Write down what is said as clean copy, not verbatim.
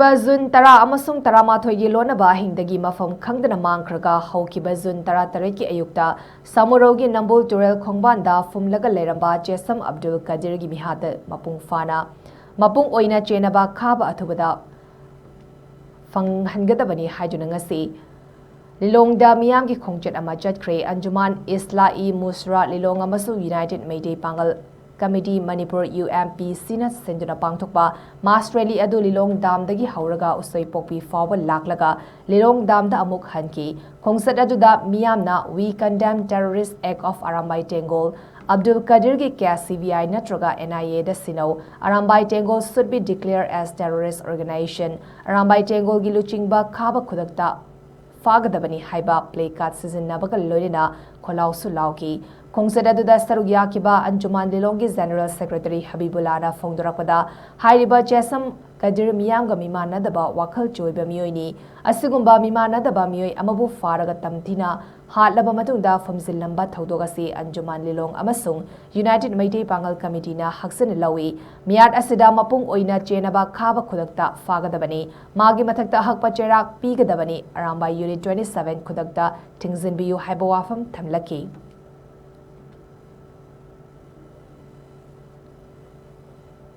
Jun tara amasung taramathoi LONNABA AHING MAFAM KHANGDANA MANGKHRAGA HOUKHIBA Jun tara tareki AYUKTA SAMUROU gi NAMBUL TUREL KHONGBAN da FUMLAGA LEIRAMBA CHESAM ABDUL KADIR gi MIHATTA MAPUNG FANA MAPUNG OINA Chennaba Khaba Athubada Famgadabni Haiduna Ngasi Lilong Da Meeyamgi Khongchat ama Chatkhre Anjuman Isla-i Musra Lilong amasung United Mayday Pangal Committee Manipur UMP Sina Senduna Pangthokpa Mastreli adu Lilong Dam dagi hauraga usoi pokpi fawa laklaga Lilong Dam da amuk hanki Khongchat adu da miyamna we condemn terrorist act of Arambai Tengol Abdul Kadir ki case CBI natraga NIA da sino Arambai Tengol should be declared as terrorist organization Arambai Tengol gi luchingba khaba khudakta Famgadabni Haiba play card season nabaga loina kholau sulauki Khongchat aduda saruk yakiba Anjuman Lilong gi General Secretary Habibulana Fongdorakpada Hairiba Chesam Kadir Miyamga mimanadaba wakhal choiba miyoini asigumba mimanadaba miyoi amabu faraga tamthina hatlaba matungda famzillamba thodogasi Anjuman Lilong amasung United Mayday Pangal Committee na haksin lawi miyat asida mapung oina Chennaba Khaba khudakta fagadabani magi mathakta hakpa cherak pigadabani Arambai Unit 27 khudakta tingzinbiyu haiba wafam thamlaki